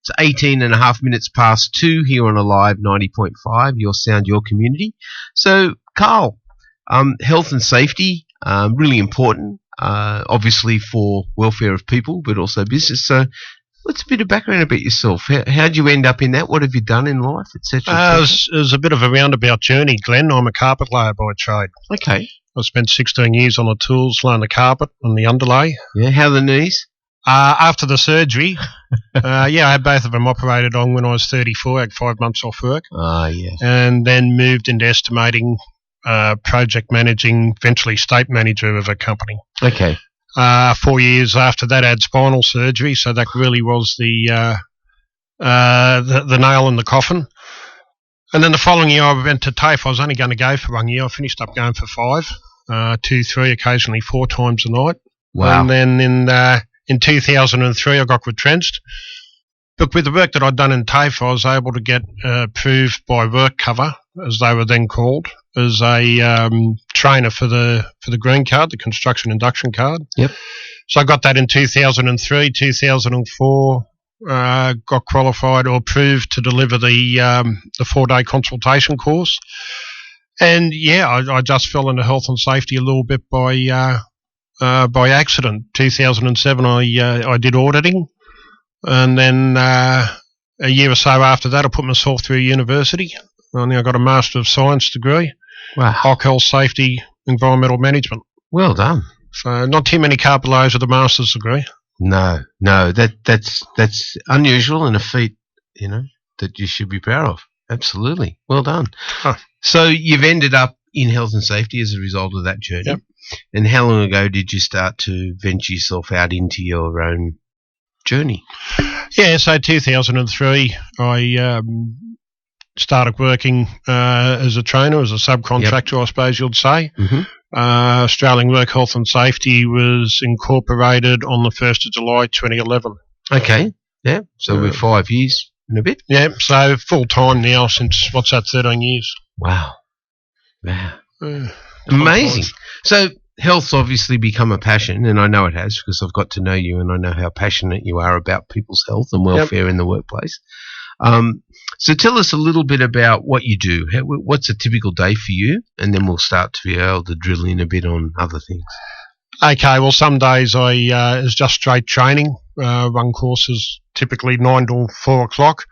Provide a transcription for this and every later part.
It's 18 and a half minutes past 2 here on Alive 90.5, your sound, your community. So, Carl, health and safety, really important, obviously for welfare of people, but also business. So, what's a bit of background about yourself? How did you end up in that? What have you done in life, etc.? It was a bit of a roundabout journey, Glenn. I'm a carpet layer by trade. Okay. I spent 16 years on the tools, laying the carpet and the underlay. Yeah, how are the knees? After the surgery, I had both of them operated on when I was 34. I had 5 months off work. Yeah. And then moved into estimating, project managing, eventually state manager of a company. Okay. 4 years after that, I had spinal surgery, so that really was the nail in the coffin. And then the following year, I went to TAFE. I was only going to go for 1 year. I finished up going for 5, 2, 3, occasionally 4 times a night. Wow. And then in 2003, I got retrenched. But with the work that I'd done in TAFE, I was able to get approved by Work Cover, as they were then called, as a trainer for the green card, the construction induction card. Yep. So I got that in 2003, 2004. Got qualified or approved to deliver the 4-day consultation course. And I just fell into health and safety a little bit by accident. 2007, I did auditing, and then a year or so after that, I put myself through university. And I got a Master of Science degree. Wow. Health, Safety, Environmental Management. Well done. So not too many carpet layers with a master's degree. No, that's unusual and a feat, that you should be proud of. Absolutely. Well done. Huh. So you've ended up in health and safety as a result of that journey. Yep. And how long ago did you start to venture yourself out into your own journey? Yeah, so 2003, I started working as a trainer, as a subcontractor, I suppose you'd say. Mm-hmm. Australian Work Health and Safety was incorporated on the 1st of July 2011. Okay, yeah, so we're 5 years and a bit. Yeah, so full-time now since, 13 years. Wow. Amazing. So health's obviously become a passion, and I know it has because I've got to know you and I know how passionate you are about people's health and welfare in the workplace. So tell us a little bit about what you do. What's a typical day for you? And then we'll start to be able to drill in a bit on other things. Okay, well, some days it's just straight training. Run courses typically 9 till 4 o'clock.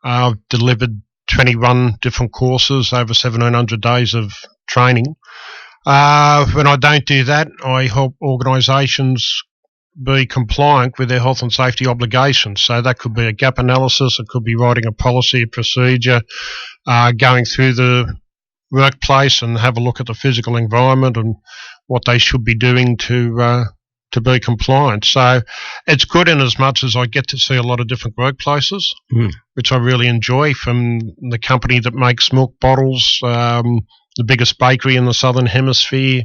I've delivered 21 different courses over 1,700 days of training. When I don't do that, I help organisations be compliant with their health and safety obligations. So that could be a gap analysis, it could be writing a policy, a procedure, going through the workplace and have a look at the physical environment and what they should be doing to be compliant. So it's good in as much as I get to see a lot of different workplaces, which I really enjoy, from the company that makes milk bottles, the biggest bakery in the Southern Hemisphere.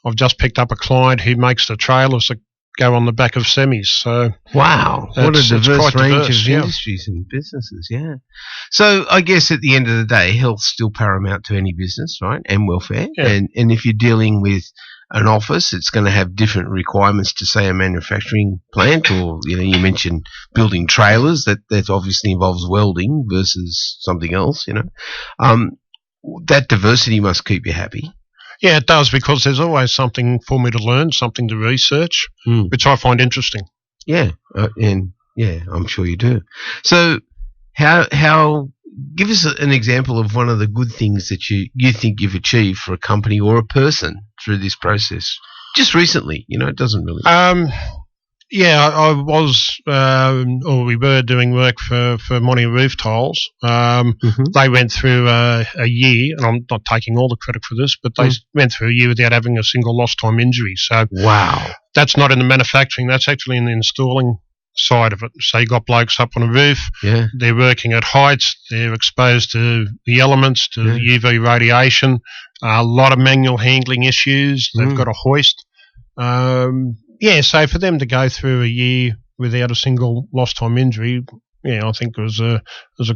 I've just picked up a client who makes the trailers that go on the back of semis. So wow, what a diverse range of yeah. industries and businesses, yeah. So I guess at the end of the day, health's still paramount to any business, right, and welfare. Yeah. And if you're dealing with an office, it's going to have different requirements to, say, a manufacturing plant, or, you mentioned building trailers. That obviously involves welding versus something else, That diversity must keep you happy. Yeah, it does, because there's always something for me to learn, something to research, which I find interesting. Yeah, I'm sure you do. So how give us an example of one of the good things that you think you've achieved for a company or a person through this process, just recently. It doesn't really. I was, or we were doing work for Monty Roof Tiles. They went through a year, and I'm not taking all the credit for this, but they went through a year without having a single lost time injury. So wow, that's not in the manufacturing, that's actually in the installing side of it. So you got blokes up on a roof, they're working at heights, they're exposed to the elements, to the UV radiation, a lot of manual handling issues, they've got a hoist. So for them to go through a year without a single lost time injury, I think it was a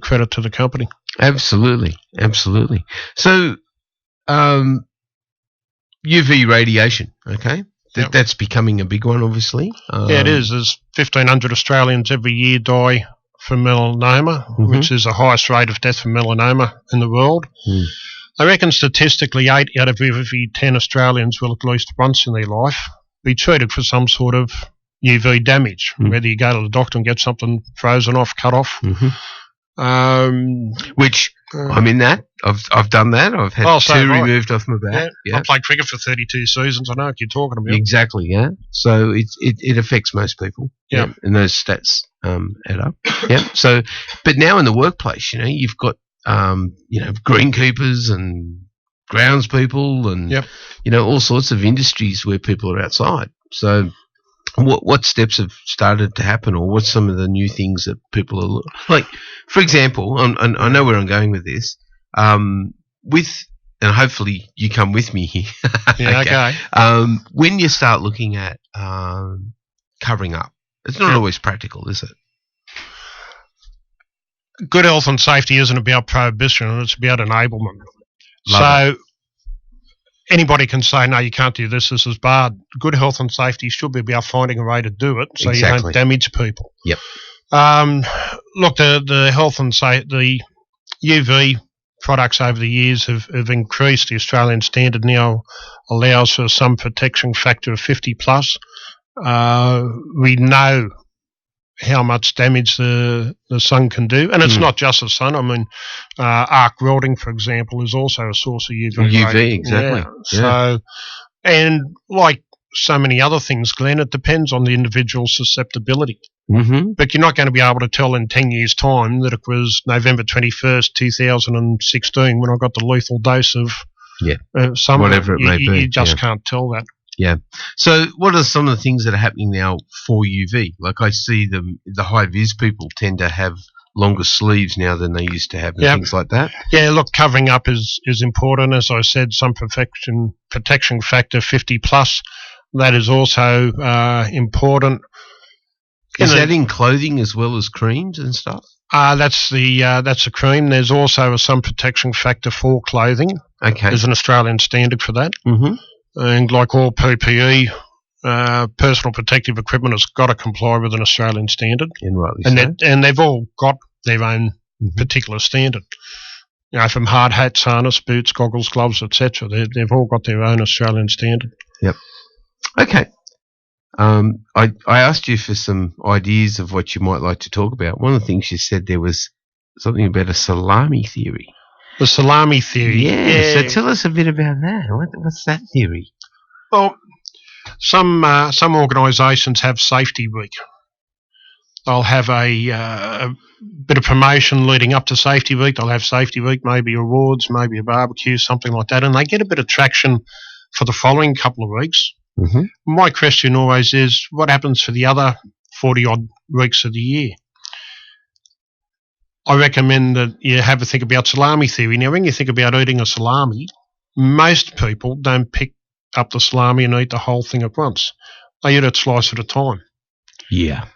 credit to the company. Absolutely. So UV radiation, okay? That's becoming a big one, obviously. It is. There's 1,500 Australians every year die from melanoma, which is the highest rate of death from melanoma in the world. I reckon statistically 8 out of every 10 Australians will at least once in their life be treated for some sort of UV damage, whether you go to the doctor and get something frozen off, cut off. Which, I'm in that. I've done that. I've had two removed off my back. I played cricket for 32 seasons. I know what you're talking about. Exactly, yeah. So it affects most people. Yeah. And those stats add up. Yeah. So, but now in the workplace, you've got, greenkeepers and groundspeople and, all sorts of industries where people are outside. So what steps have started to happen, or what's some of the new things that people are like? For example, I know where I'm going with this. And hopefully you come with me here. Okay. When you start looking at covering up, it's not always practical, is it? Good health and safety isn't about prohibition, it's about enablement. Anybody can say, no, you can't do this is bad. Good health and safety should be about finding a way to do it so you don't damage people. Yep. Look, the health and the UV products over the years have increased. The Australian standard now allows for some protection factor of 50 plus. We know how much damage the sun can do. And it's not just the sun. I mean, arc welding, for example, is also a source of UV. UV, exactly. Yeah. So, and like so many other things, Glenn, it depends on the individual's susceptibility. But you're not going to be able to tell in 10 years' time that it was November 21st, 2016 when I got the lethal dose of something. Whatever it may be. You just can't tell that. Yeah. So what are some of the things that are happening now for UV? Like I see the high-vis people tend to have longer sleeves now than they used to have and things like that. Yeah, look, covering up is important. As I said, some protection factor 50 plus. That is also important. Is that in clothing as well as creams and stuff? That's a cream. There's also some protection factor for clothing. Okay. There's an Australian standard for that. And like all PPE, personal protective equipment has got to comply with an Australian standard. And they've all got their own particular standard. From hard hats, harness, boots, goggles, gloves, etc. They've all got their own Australian standard. Yep. Okay. I asked you for some ideas of what you might like to talk about. One of the things you said there was something about a salami theory. The salami theory. Yeah. So tell us a bit about that. What's that theory? Well, some organisations have Safety Week. They'll have a bit of promotion leading up to Safety Week. They'll have Safety Week, maybe awards, maybe a barbecue, something like that, and they get a bit of traction for the following couple of weeks. My question always is, what happens for the other 40-odd weeks of the year? I recommend that you have a think about salami theory. Now, when you think about eating a salami, most people don't pick up the salami and eat the whole thing at once. They eat it slice at a time. Yeah.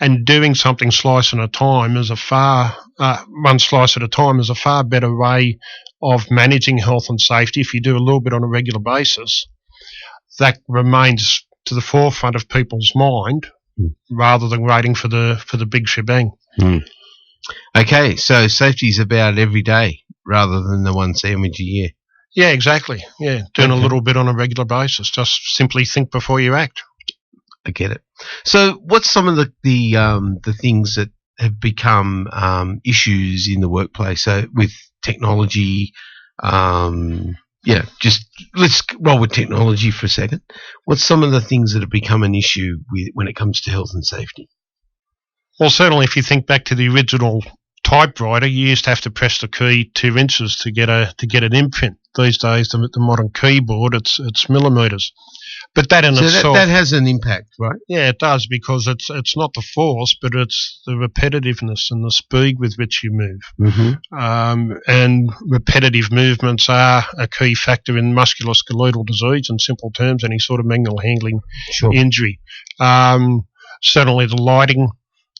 And doing something slice at a time is one slice at a time is a far better way of managing health and safety. If you do a little bit on a regular basis, that remains to the forefront of people's mind rather than waiting for the big shebang. Okay, so safety is about every day rather than the one sandwich a year. Yeah, exactly. Yeah, doing a little bit on a regular basis. Just simply think before you act. I get it. So what's some of the things that have become issues in the workplace? So with technology, just let's roll with technology for a second. What's some of the things that have become an issue when it comes to health and safety? Well, certainly if you think back to the original typewriter, you used to have to press the key 2 inches to get an imprint. These days, the modern keyboard, it's millimetres. But that in itself... that has an impact, right? Yeah, it does, because it's not the force, but it's the repetitiveness and the speed with which you move. And repetitive movements are a key factor in musculoskeletal disease, in simple terms, any sort of manual handling injury. Certainly the lighting,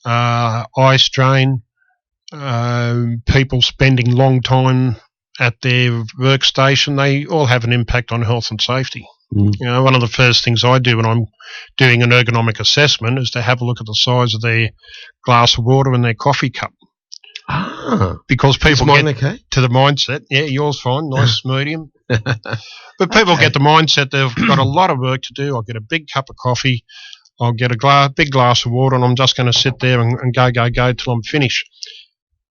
eye strain, people spending long time at their workstation, they all have an impact on health and safety. One of the first things I do when I'm doing an ergonomic assessment is to have a look at the size of their glass of water in their coffee cup. Because people get to the mindset. Yeah, yours fine, nice medium. But people get the mindset they've got a lot of work to do. I'll get a big cup of coffee, I'll get a big glass of water, and I'm just going to sit there and go till I'm finished.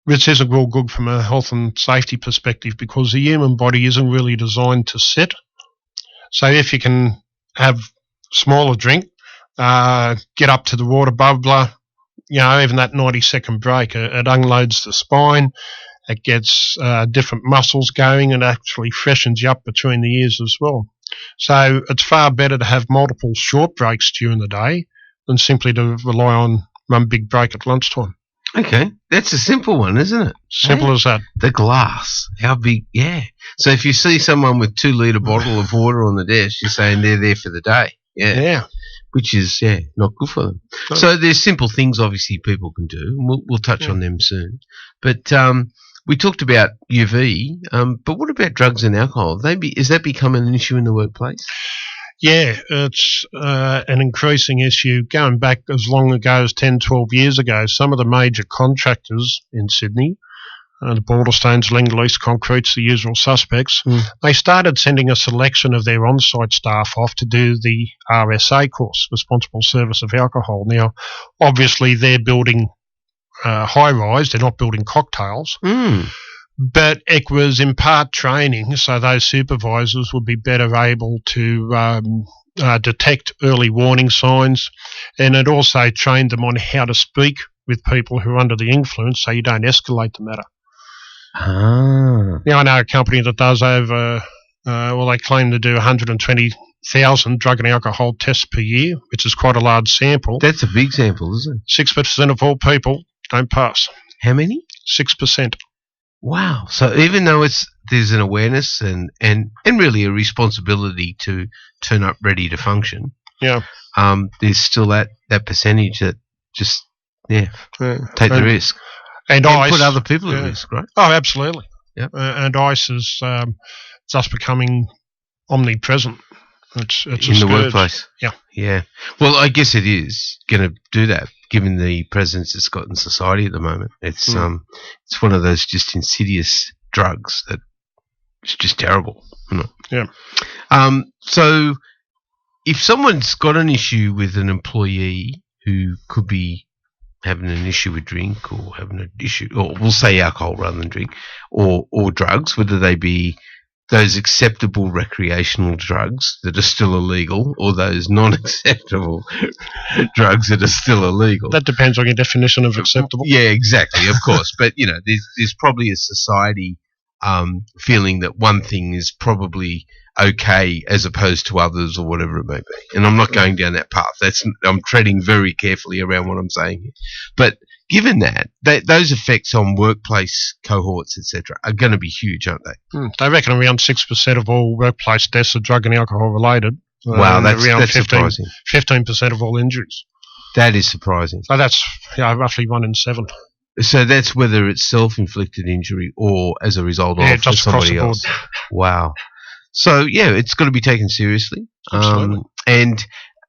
Which isn't real good from a health and safety perspective, because the human body isn't really designed to sit. So if you can have smaller drink, get up to the water bubbler, even that 90-second break, it unloads the spine, it gets different muscles going, and actually freshens you up between the ears as well. So it's far better to have multiple short breaks during the day than simply to rely on one big break at lunchtime. Okay, that's a simple one, isn't it? Simple as that. The glass, how big? Yeah. So if you see someone with 2-litre bottle of water on the desk, you're saying they're there for the day. Yeah. Which is not good for them. No. So there's simple things obviously people can do, and we'll touch on them soon. But we talked about UV, but what about drugs and alcohol? Is that becoming an issue in the workplace? Yeah, it's an increasing issue. Going back as long ago as 10, 12 years ago, some of the major contractors in Sydney, the Balderstones, Linglease, Concretes, the usual suspects, they started sending a selection of their on-site staff off to do the RSA course, Responsible Service of Alcohol. Now, obviously, they're building high-rise, they're not building cocktails. But it was in part training, so those supervisors would be better able to detect early warning signs, and it also trained them on how to speak with people who are under the influence so you don't escalate the matter. Now, I know a company that does over, they claim to do 120,000 drug and alcohol tests per year, which is quite a large sample. That's a big sample, isn't it? 6% of all people don't pass. How many? 6%. Wow. So even though there's an awareness and really a responsibility to turn up ready to function, there's still that percentage that just take the risk. And ICE put other people at risk, right? Oh, absolutely. Yeah. And ICE is just becoming omnipresent. It's in the workplace. Yeah. Well, I guess it is going to do that, given the presence it's got in society at the moment. It's one of those just insidious drugs that it's just terrible, isn't it? Yeah. So if someone's got an issue with an employee who could be having an issue with drink, or having an issue, or we'll say alcohol rather than drink, or drugs, whether they be those acceptable recreational drugs that are still illegal, or those non-acceptable drugs that are still illegal. That depends on your definition of acceptable. Yeah, exactly, of course. But, there's probably a society feeling that one thing is probably okay as opposed to others, or whatever it may be. And I'm not going down that path. I'm treading very carefully around what I'm saying here. But given that those effects on workplace cohorts, etc., are going to be huge, aren't they? They reckon around 6% of all workplace deaths are drug and alcohol related. Wow, that's surprising. 15% of all injuries. That is surprising. So that's roughly 1 in 7. So that's whether it's self-inflicted injury or as a result of somebody else. Wow. So, it's got to be taken seriously. Absolutely. And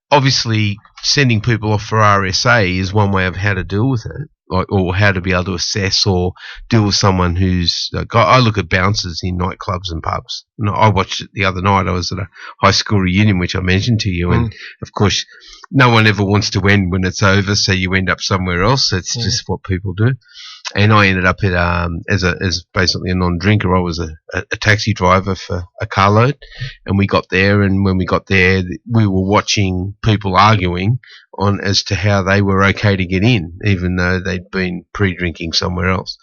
obviously sending people off for RSA is one way of how to deal with it, or how to be able to assess or deal with someone who's I look at bouncers in nightclubs and pubs. I watched it the other night. I was at a high school reunion, which I mentioned to you, and of course no one ever wants to end when it's over, so you end up somewhere else. That's just what people do. And I ended up at as basically a non-drinker. I was a taxi driver for a carload, and we got there. And when we got there, we were watching people arguing on as to how they were okay to get in, even though they'd been pre-drinking somewhere else.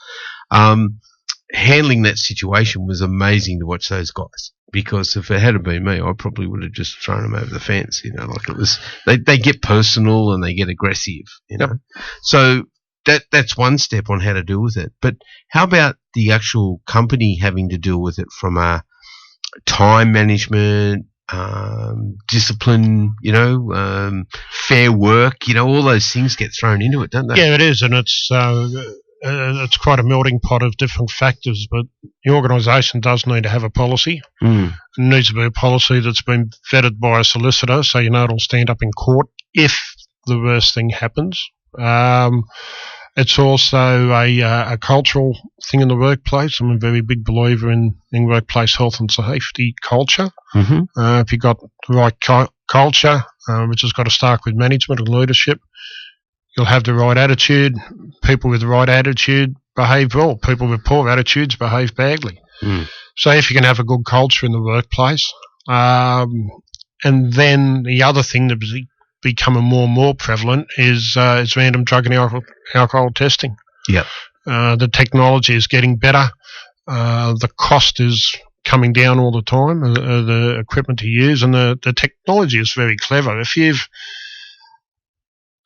Handling that situation was amazing to watch those guys, because if it had been me, I probably would have just thrown them over the fence. Like it was. They get personal and they get aggressive. So. That's one step on how to deal with it. But how about the actual company having to deal with it from a time management, discipline, fair work, all those things get thrown into it, don't they? Yeah, it is, and it's quite a melting pot of different factors, but the organisation does need to have a policy. It needs to be a policy that's been vetted by a solicitor, so it'll stand up in court if the worst thing happens. It's also a cultural thing in the workplace. I'm a very big believer in workplace health and safety culture. Mm-hmm. If you've got the right culture, which has got to start with management and leadership, you'll have the right attitude. People with the right attitude behave well. People with poor attitudes behave badly. Mm. So if you can have a good culture in the workplace, and then the other thing that's becoming more and more prevalent is random drug and alcohol testing. Yep. The technology is getting better. The cost is coming down all the time, the equipment to use, and the technology is very clever. If you've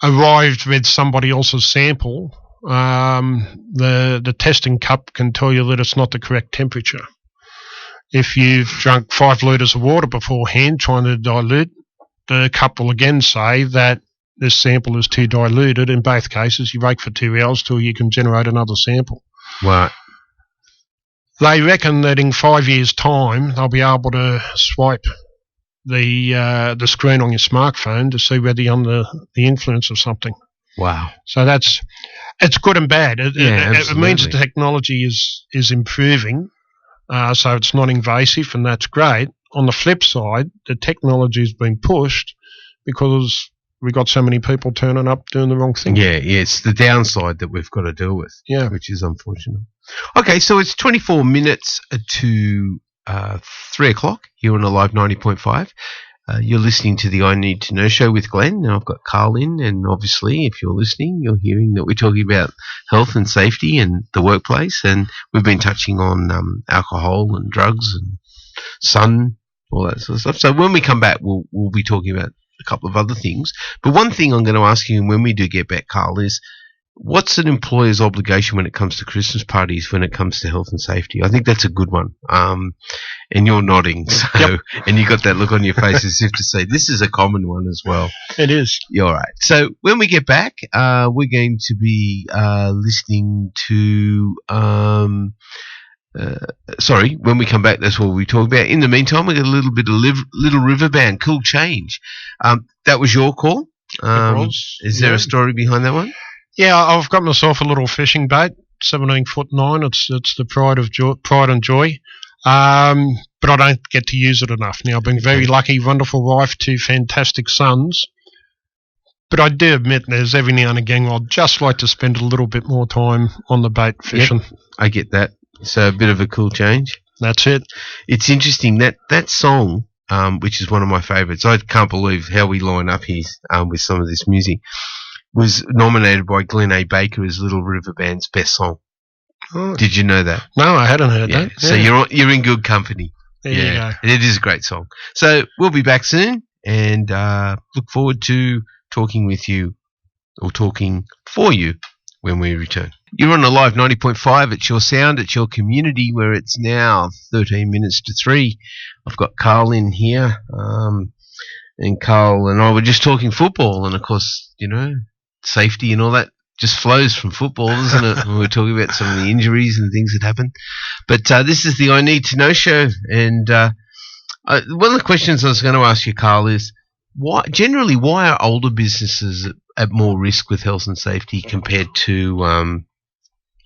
arrived with somebody else's sample, the testing cup can tell you that it's not the correct temperature. If you've drunk 5 litres of water beforehand trying to dilute, the cup will again say that this sample is too diluted. In both cases, you wait for 2 hours till you can generate another sample. Right. They reckon that in 5 years' time, they'll be able to swipe the screen on your smartphone to see whether you're under the influence of something. Wow. So it's good and bad. It means that the technology is improving, so it's not invasive, and that's great. On the flip side, the technology has been pushed because we got so many people turning up doing the wrong thing. Yeah, it's the downside that we've got to deal with, which is unfortunate. Okay, so it's 24 minutes to 3 o'clock here on Alive 90.5. You're listening to the I Need to Know show with Glenn. Now I've got Carl in, and obviously if you're listening, you're hearing that we're talking about health and safety and the workplace, and we've been touching on alcohol and drugs and sun, all that sort of stuff. So when we come back, we'll be talking about a couple of other things. But one thing I'm going to ask you, and when we do get back, Carl, is what's an employer's obligation when it comes to Christmas parties, when it comes to health and safety? I think that's a good one. And you're nodding, so Yep. And you got that look on your face as if to say this is a common one as well. It is. You're right. So when we get back, we're going to be listening to. When we come back, that's what we talk about. In the meantime, we got a little bit of Little River Band, Cool Change. That was your call. Is there a story behind that one? Yeah, I've got myself a litlittle fishing boat, 17'9". It's the pride and joy. But I don't get to use it enough. Now, I've been very lucky, wonderful wife, 2 fantastic sons. But I do admit there's every now and again I'd just like to spend a little bit more time on the boat fishing. Yep, I get that. So a bit of a cool change. That's it. It's interesting that song, which is one of my favourites. I can't believe how we line up here with some of this music. Was nominated by Glenn A. Baker as Little River Band's best song. Oh. Did you know that? No, I hadn't heard that. So you're in good company. There you go. It is a great song. So we'll be back soon, and look forward to talking with you, or talking for you, when we return. You're on Alive 90.5. It's your sound, it's your community, where it's now 13 minutes to 3. I've got Carl in here, and Carl and I were just talking football, and of course, safety and all that just flows from football, doesn't it? When we're talking about some of the injuries and things that happen. But this is the I Need to Know show, and one of the questions I was going to ask you, Carl, is why are older businesses at more risk with health and safety compared to,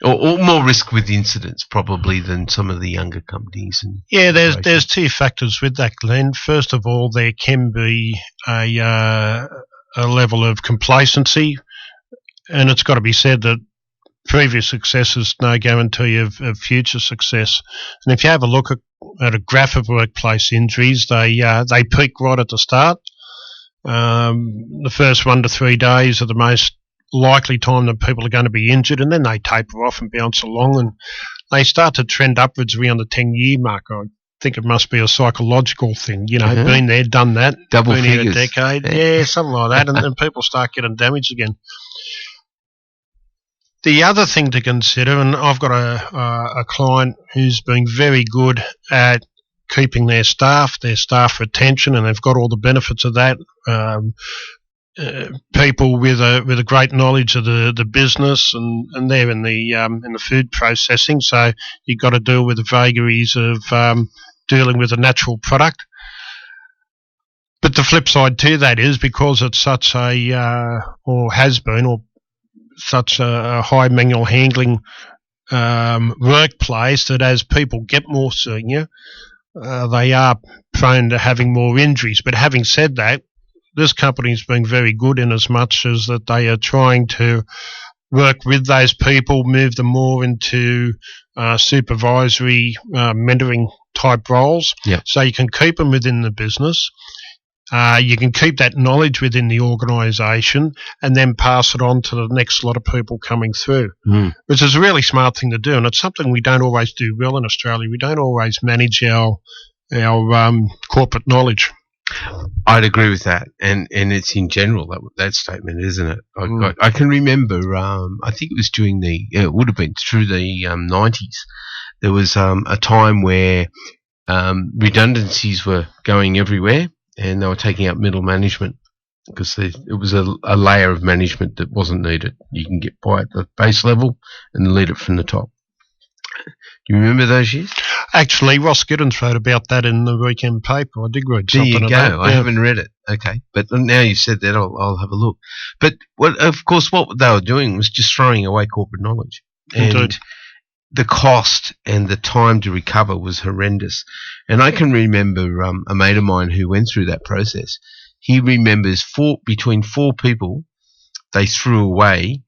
or more risk with incidents probably than some of the younger companies? Yeah, there's 2 factors with that, Glenn. First of all, there can be a level of complacency, and it's got to be said that previous success is no guarantee of future success. And if you have a look at a graph of workplace injuries, they peak right at the start. The first 1 to 3 days are the most likely time that people are going to be injured, and then they taper off and bounce along, and they start to trend upwards around the 10-year mark. I think it must be a psychological thing, been there, done that, double been figures. Here a decade, yeah, something like that, and then people start getting damaged again. The other thing to consider, and I've got a client who's been very good at keeping their staff retention, and they've got all the benefits of that. People with a great knowledge of the business, and they're in the food processing, so you've got to deal with the vagaries of dealing with a natural product. But the flip side to that is, because it's such or has been, or such a high manual handling workplace that as people get more senior, they are prone to having more injuries. But having said that, this company's been very good in as much as that they are trying to work with those people, move them more into supervisory, mentoring type roles. Yep. So you can keep them within the business. You can keep that knowledge within the organisation and then pass it on to the next lot of people coming through, which is a really smart thing to do. And it's something we don't always do well in Australia. We don't always manage our corporate knowledge. I'd agree with that, and it's in general that statement, isn't it? I can remember. I think it was during it would have been through the 90s. There was a time where redundancies were going everywhere, and they were taking out middle management because it was a layer of management that wasn't needed. You can get by at the base level and lead it from the top. Do you remember those years? Actually, Ross Giddens wrote about that in the weekend paper. I did read something about that. There you go. I haven't read it. Okay. But now you said that, I'll have a look. But, of course, what they were doing was just throwing away corporate knowledge. And Indeed. the cost and the time to recover was horrendous. And I can remember a mate of mine who went through that process. He remembers between four people, they threw away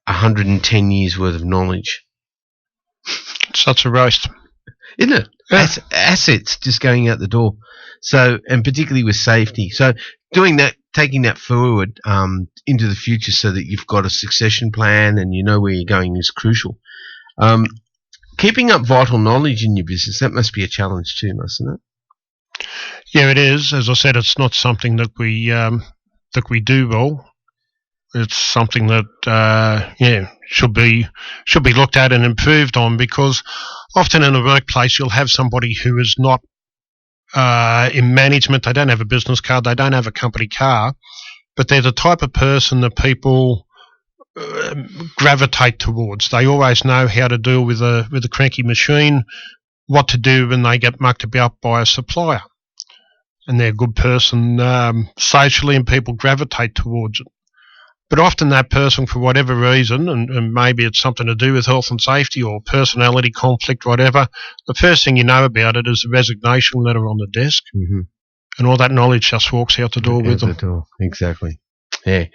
110 years' worth of knowledge. Such a roast. Isn't it? Yeah. Assets just going out the door. So, and particularly with safety. So doing that, taking that forward into the future so that you've got a succession plan and you know where you're going is crucial. Keeping up vital knowledge in your business, that must be a challenge too, mustn't it? Yeah, it is. As I said, it's not something that we do well. It's something that should be looked at and improved on, because often in a workplace you'll have somebody who is not in management. They don't have a business card. They don't have a company car, but they're the type of person that people gravitate towards. They always know how to deal with a cranky machine, what to do when they get mucked about by a supplier, and they're a good person socially, and people gravitate towards it. But often that person, for whatever reason, and maybe it's something to do with health and safety or personality conflict, whatever, the first thing you know about it is the resignation letter on the desk, and all that knowledge just walks out the door with them. Exactly. Yeah.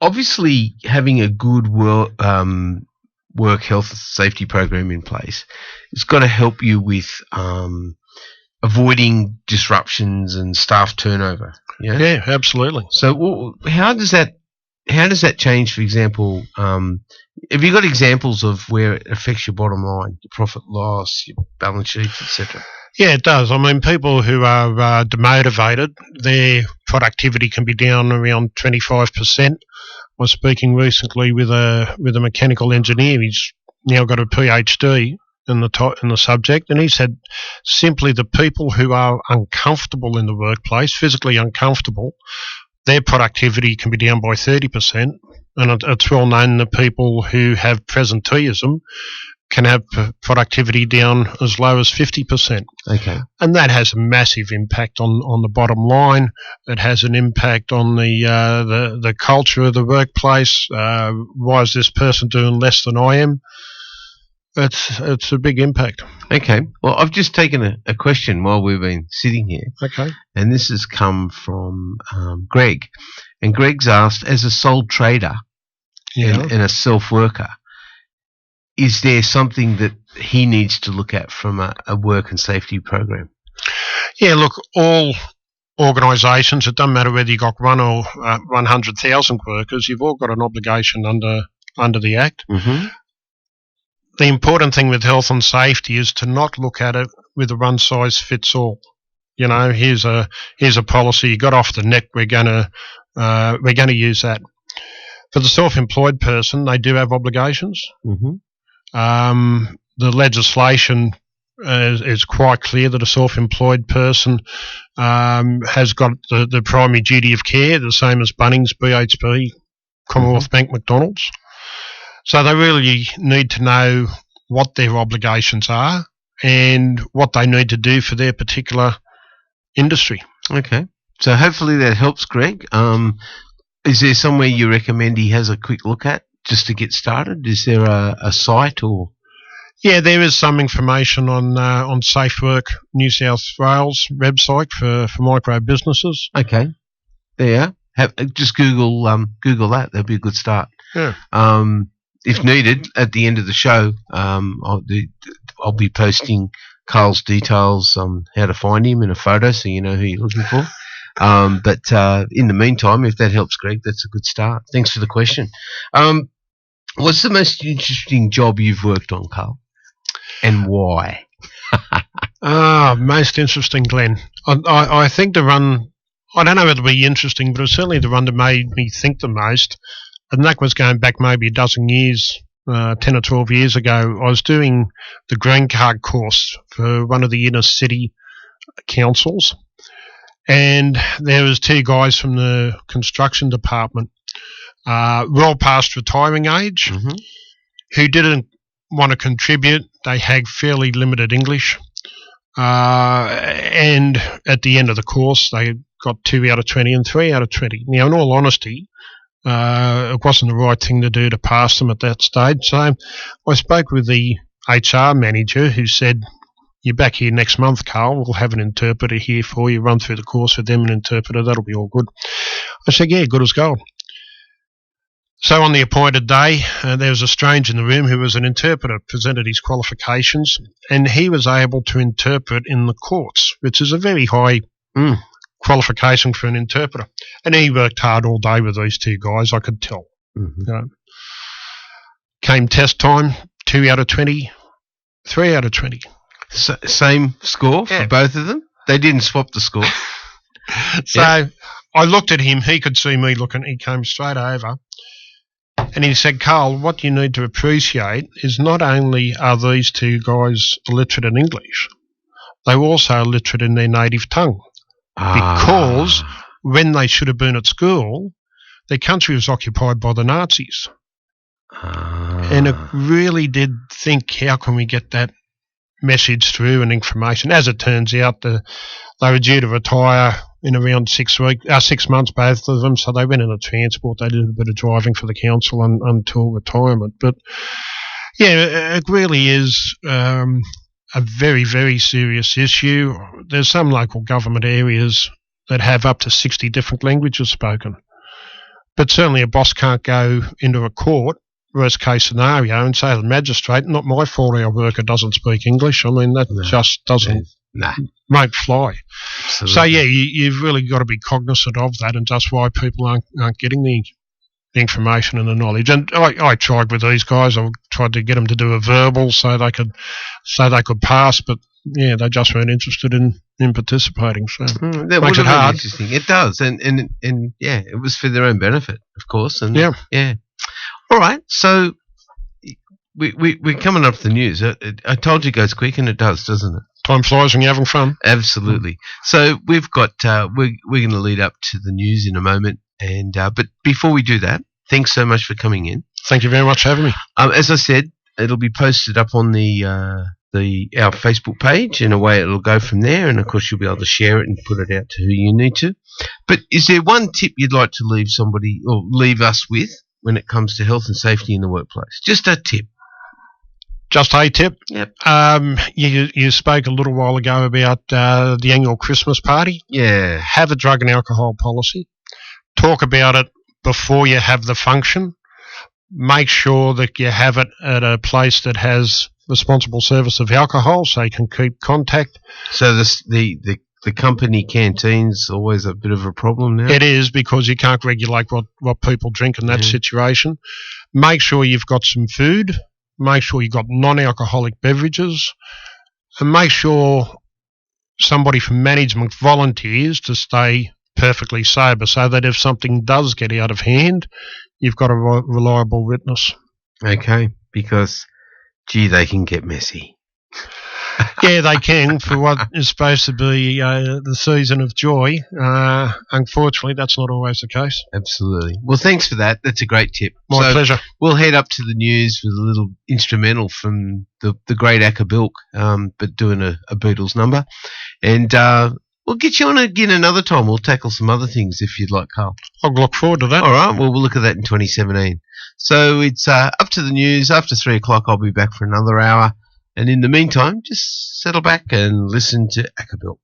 Obviously, having a good work health and safety program in place, it's got to help you with avoiding disruptions and staff turnover. Yeah, absolutely. So, how does that change? For example, have you got examples of where it affects your bottom line, your profit loss, your balance sheets, etc.? Yeah, it does. I mean, people who are demotivated, their productivity can be down around 25%. I was speaking recently with a mechanical engineer. He's now got a PhD in the subject, and he said simply the people who are uncomfortable in the workplace, physically uncomfortable, their productivity can be down by 30%, and it's well known that people who have presenteeism can have productivity down as low as 50%. Okay. And that has a massive impact on the bottom line. It has an impact on the culture of the workplace. Why is this person doing less than I am? It's a big impact. Okay. Well, I've just taken a question while we've been sitting here. Okay. And this has come from Greg. And Greg's asked, as a sole trader and a self-worker, is there something that he needs to look at from a work and safety program? Yeah, look, all organisations, it doesn't matter whether you've got 1 or 100,000 workers, you've all got an obligation under the Act. Mm-hmm. The important thing with health and safety is to not look at it with a one-size-fits-all. You know, here's a policy, you got off the neck, we're going to use that. For the self-employed person, they do have obligations. Mm-hmm. The legislation is quite clear that a self-employed person has got the primary duty of care, the same as Bunnings, BHP, Commonwealth Bank, McDonald's. So they really need to know what their obligations are and what they need to do for their particular industry. Okay. So hopefully that helps, Greg. Is there somewhere you recommend he has a quick look at just to get started? Is there a site or? Yeah, there is some information on Safe Work New South Wales website for micro businesses. Okay, there. Just Google that. That'd be a good start. Yeah. If needed, at the end of the show, I'll be posting Carl's details on how to find him in a photo, so you know who you're looking for. But in the meantime, if that helps, Greg, that's a good start. Thanks for the question. What's the most interesting job you've worked on, Carl, and why? Most interesting, Glenn. I think the run, I don't know whether it be interesting, but it was certainly the run that made me think the most. And that was going back maybe a dozen years, 10 or 12 years ago. I was doing the green card course for one of the inner city councils. And there was two guys from the construction department, well past retiring age, who didn't want to contribute. They had fairly limited English. And at the end of the course, they got 2 out of 20 and 3 out of 20. Now, in all honesty, it wasn't the right thing to do to pass them at that stage. So I spoke with the HR manager who said, "You're back here next month, Carl. We'll have an interpreter here for you. Run through the course with them, an interpreter. That'll be all good." I said, "Yeah, good as gold." So on the appointed day, there was a stranger in the room who was an interpreter, presented his qualifications, and he was able to interpret in the courts, which is a very high qualification for an interpreter. And he worked hard all day with these two guys, I could tell. Came test time, 2 out of 20, 3 out of 20. Same score for both of them? They didn't swap the score? So I looked at him. He could see me looking. He came straight over. And he said, "Carl, what you need to appreciate is not only are these two guys illiterate in English, they're also illiterate in their native tongue. Because when they should have been at school, their country was occupied by the Nazis." And it really did think, how can we get that message through and information? As it turns out, they were due to retire in around 6 months, both of them, so they went into transport. They did a bit of driving for the council until retirement. But yeah, it really is a very, very serious issue. There's some local government areas that have up to 60 different languages spoken. But certainly a boss can't go into a court, worst case scenario, and say to the magistrate, "Not my fault our worker doesn't speak English." I mean, that just doesn't, won't fly. Absolutely. So yeah, you've really got to be cognizant of that, and that's why people aren't getting the information and the knowledge. And I tried with these guys. I tried to get them to do a verbal so they could pass, but yeah, they just weren't interested in participating. So that makes it hard. Interesting. It does, and yeah, it was for their own benefit, of course. And yeah. All right, so we're coming up to the news. I told you it goes quick, and it does, doesn't it? Time flies when you're having fun. Absolutely. So we've got we're going to lead up to the news in a moment, and but before we do that, thanks so much for coming in. Thank you very much for having me. As I said, it'll be posted up on our Facebook page. In a way, it'll go from there, and of course you'll be able to share it and put it out to who you need to. But is there one tip you'd like to leave somebody or leave us with when it comes to health and safety in the workplace? Just a tip. Just a tip? Yep. You spoke a little while ago about the annual Christmas party. Yeah. Have a drug and alcohol policy. Talk about it before you have the function. Make sure that you have it at a place that has responsible service of alcohol so you can keep contact. So the company canteen's always a bit of a problem now? It is, because you can't regulate what people drink in that situation. Make sure you've got some food. Make sure you've got non-alcoholic beverages. And make sure somebody from management volunteers to stay perfectly sober so that if something does get out of hand, you've got a reliable witness. Okay, because, gee, they can get messy. Yeah, they can, for what is supposed to be the season of joy. Unfortunately, that's not always the case. Absolutely. Well, thanks for that. That's a great tip. My pleasure. We'll head up to the news with a little instrumental from the great Acker Bilk, but doing a Beatles number. And We'll get you on again another time. We'll tackle some other things if you'd like, Carl. I'll look forward to that. All right. Well, we'll look at that in 2017. So it's up to the news. After 3 o'clock, I'll be back for another hour. And in the meantime, just settle back and listen to Ackerbilt.